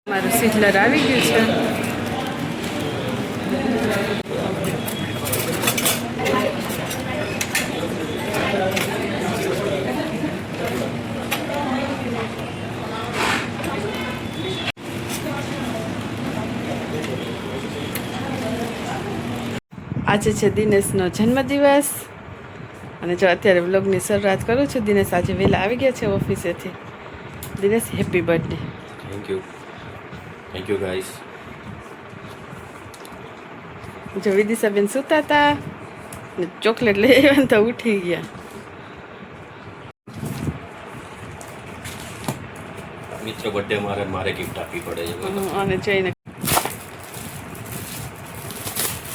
મારું સિઝલર આવી ગયું છે. આજે છે દિનેશનો જન્મદિવસ અને જો અત્યારે વ્લોગની શરૂઆત કરું છું. દિનેશ આજે વહેલા આવી ગયા છે ઓફિસેથી. Dinesh happy birthday. Thank you guys. જો વિદિશાબેન સૂતા હતા ને ચોકલેટ લઈ આવ્યા તો ઉઠી ગયા. મિત્ર બર્થડે મારે ગિફ્ટ આપવી પડે છે. અને જઈને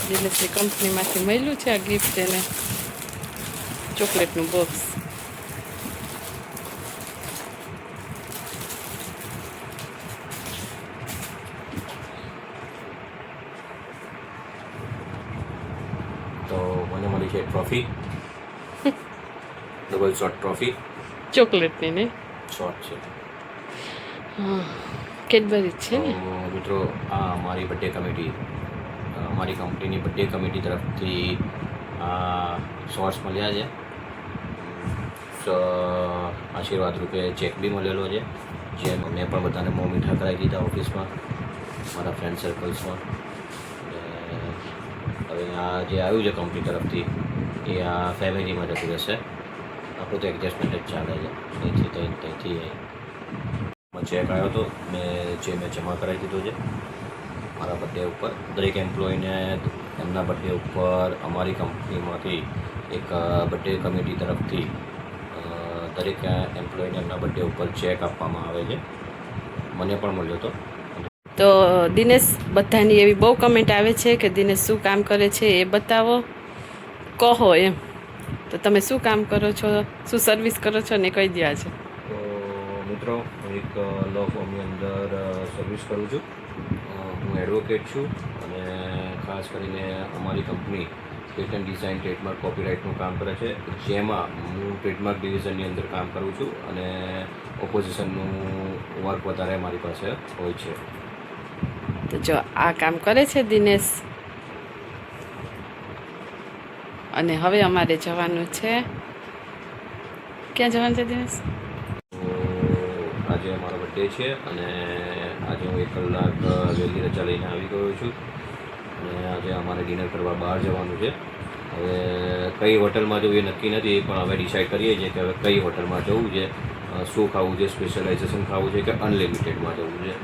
દિનેશની કંપનીમાંથી મળ્યું છે આ ગિફ્ટ એને ચોકલેટનું બોક્સ. તો મને મળી છે ટ્રોફી, ડબલ શોટ ટ્રોફી, ચોકલેટની ને શોટ છે. હા, કેડબરી છે ને. મિત્રો આ મારી બર્થડે કમિટી, મારી કંપનીની બર્થડે કમિટી તરફથી આ શોર્ટ્સ મળ્યા છે. આશીર્વાદ રૂપે ચેક બી મળેલો છે, જે મેં પણ બધાને મોં મીઠા કરાવી દીધા ઓફિસમાં, મારા ફ્રેન્ડ સર્કલ્સમાં. હવે આ જે આવ્યું છે કંપની તરફથી એ આ ફેમિલીમાં જતું રહેશે. આપણું તો એડજસ્ટમેન્ટ જ ચાલે છે. ત્યાંથી ચેક આવ્યો હતો મેં જમા કરાવી દીધો છે મારા બર્થડે ઉપર. દરેક એમ્પ્લોયીને એમના બર્થડે ઉપર અમારી કંપનીમાંથી એક બર્થડે કમિટી તરફથી દરેક એમ્પ્લોયીને એમના બર્થડે ઉપર ચેક આપવામાં આવે છે. મને પણ મળ્યો હતો. તો દિનેશ, બધાની એવી બહુ કમેન્ટ આવે છે કે દિનેશ શું કામ કરે છે એ બતાવો, કહો એમ. તો તમે શું કામ કરો છો, શું સર્વિસ કરો છો ને કહી દે છે. તો મિત્રો, હું એક લો ફોર્મની અંદર સર્વિસ કરું છું. હું એડવોકેટ છું અને ખાસ કરીને અમારી કંપની પેટન્ટ ડિઝાઇન, ટ્રેડમાર્ક, કોપીરાઇટનું કામ કરે છે, જેમાં હું ટ્રેડમાર્ક ડિવિઝનની અંદર કામ કરું છું અને ઓપોઝિશનનું વર્ક વધારે મારી પાસે હોય છે. તો જો આ કામ કરે છે દિનેશ. અને હવે અમારે જવાનું છે. ક્યાં જવાનું છે દિનેશ? આજે અમારો બર્થડે છે અને આજે હું 1 કલાક વહેલી રજા લઈને આવી ગયો છું અને આજે અમારે ડિનર કરવા બહાર જવાનું છે. હવે કઈ હોટલમાં જવું એ નક્કી નથી, પણ હવે ડિસાઇડ કરીએ છીએ કે હવે કઈ હોટલમાં જવું છે, શું ખાવું છે, સ્પેશિયલાઇઝેશન ખાવું છે કે અનલિમિટેડમાં જવું છે,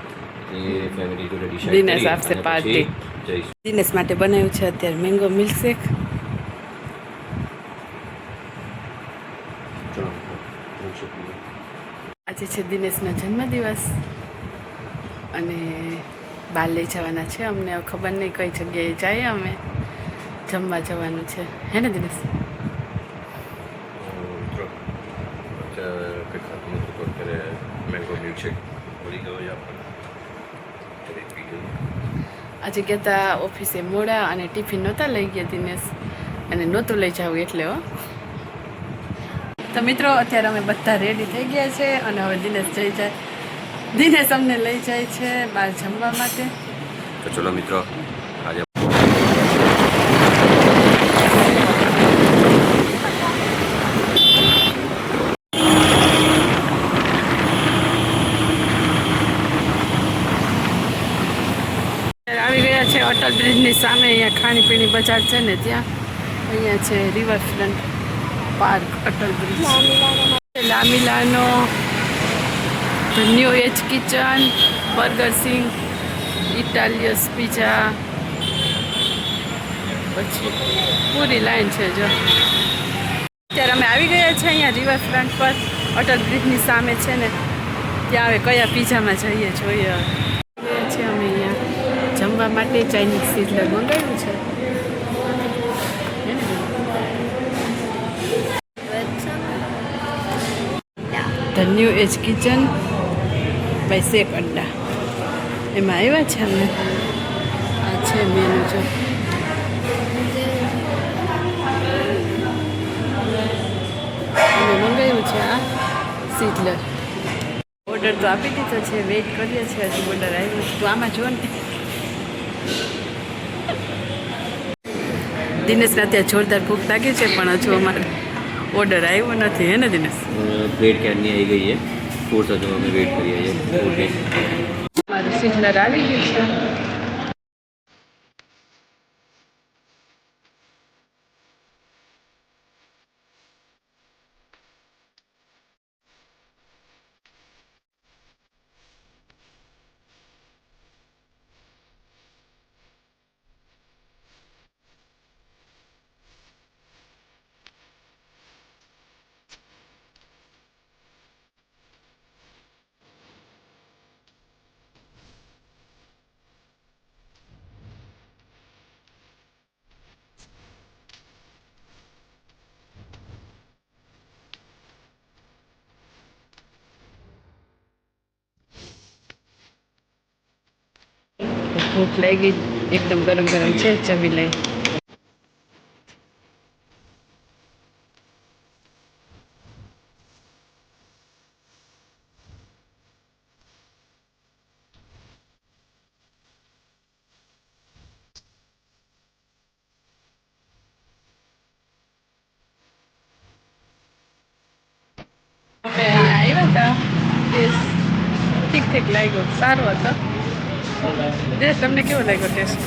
એ ફેમિલી જોડે ડિસાઇડ દિનેશ આપશે પાર્ટી. જઈશું. દિનેશ માટે બનાવ્યું છે અત્યારે મેંગો મિલ્કશેક. આજે છે દિનેશનો જન્મદિવસ અને બહાર લઈ જવાના છે અમને. ખબર નહીં કઈ જગ્યાએ જઈએ, અમે જમવા જવાનું છે. હે ને દિનેશ? આજે કહેતા ઓફિસે મોડા અને ટિફિન નહોતા લઈ ગયા દિનેશ, અને નહોતું લઈ જવું એટલે. હો તો મિત્રો, અત્યારે અમે બધા રેડી થઈ ગયા છે અને હવે દિનેશ અમને લઈ જાય છે બહાર જમવા માટે. તો ચલો મિત્રો, આજે આવી ગયા છે અટલ બ્રિજની સામે. અહીંયા ખાણીપીણી બજાર છે ને ત્યાં. અહીંયા છે riverfront park, Atal bridge, La Milano, New Age Kitchen, burger Singh, ઇટાલિયસ પિઝા, પછી પૂરી લાઈન છે. જો અત્યારે અમે આવી ગયા છે અહીંયા રિવરફ્રન્ટ પર, અટલ બ્રિજની સામે છે ને ત્યાં. હવે કયા પિઝામાં જઈએ જોઈએ. છે અમે અહીંયા જમવા માટે ચાઇનીઝ સિઝલર મંગાવ્યું છે. The New Age Kitchen by shake Adda, એમાં આવ્યા છે અમને. આ છે મેનુ. જો અમે મંગાવ્યું છે આ સિઝલર. ઓર્ડર તો આપી દીધો છે, વેઇટ કરીએ છીએ, હજી ઓર્ડર આવ્યો છે. તું આમાં જો ને. દિનેશને અત્યારે જોરદાર ભૂખ લાગી છે, પણ હજુ અમારે ઓર્ડર આવ્યો નથી. હે ને દિનેશ? પ્લેટ ક્યારની આવી ગઈ છે, ફૂડ હજુ અમે વેઇટ કરીએ છીએ. મારું સિગ્નલ આવી ગયું છે. ભૂખ લાગી, એકદમ ગરમ ગરમ છે, જમી લઈ. અમે આવ્યા હતા, ઠીક ઠીક લાગ્યો, સારો હતો. તમને કેવો લાગ્યો ટેસ્ટ?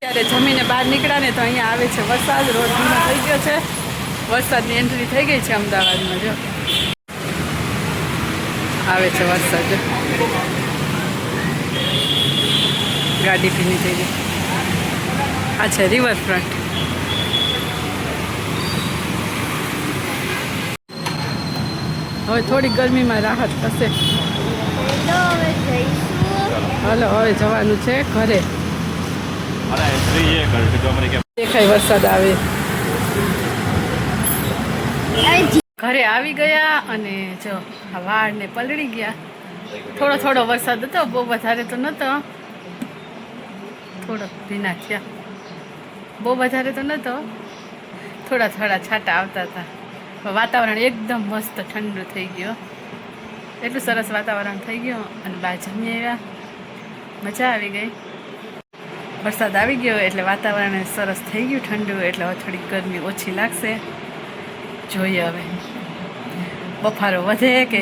ત્યારે જમીને બહાર નીકળ્યા ને તો અહીંયા આવે છે વરસાદ. રોડ ધીમો થઈ ગયો છે, વરસાદની એન્ટ્રી થઈ ગઈ છે અમદાવાદમાં. જો આવે છે વરસાદ, ગાડી ભીની થઈ ગઈ. આ છે રિવરફ્રન્ટ. હવે થોડી ગરમીમાં રાહત થશે. હાલો હવે જવાનું છે ઘરે. દેખાય વરસાદ આવે. ઘરે આવી ગયા અને જો આ વાળને પલળી ગયા. થોડો થોડો વરસાદ હતો, બહુ વધારે તો નહોતો, થોડો ભીના થયા. બહુ વધારે તો નહોતો, થોડા થોડા છાંટા આવતા હતા. વાતાવરણ એકદમ મસ્ત ઠંડુ થઈ ગયો, એટલું સરસ વાતાવરણ થઈ ગયું. અને બહાર જમી આવ્યા, મજા આવી ગઈ. વરસાદ આવી ગયો એટલે વાતાવરણ સરસ થઈ ગયું ઠંડુ, એટલે હવે થોડીક ગરમી ઓછી લાગશે. જોઈએ હવે બફારો વધે કે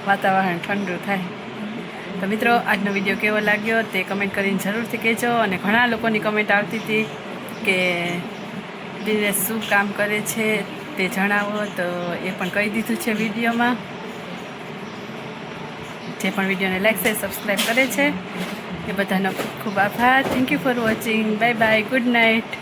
વાતાવરણ ઠંડુ થાય. તો મિત્રો, આજનો વિડીયો કેવો લાગ્યો તે કમેન્ટ કરીને જરૂરથી કહેજો. અને ઘણા લોકોની કમેન્ટ આવતી હતી કે દિનેશ શું કામ કરે છે તે જણાવો, તો એ પણ કહી દીધું છે વિડીયોમાં. જે પણ વિડીયોને લાઈક શેર સબસ્ક્રાઈબ કરે છે એ બધાનો ખૂબ ખૂબ આભાર. Thank you for watching. Bye bye, good night.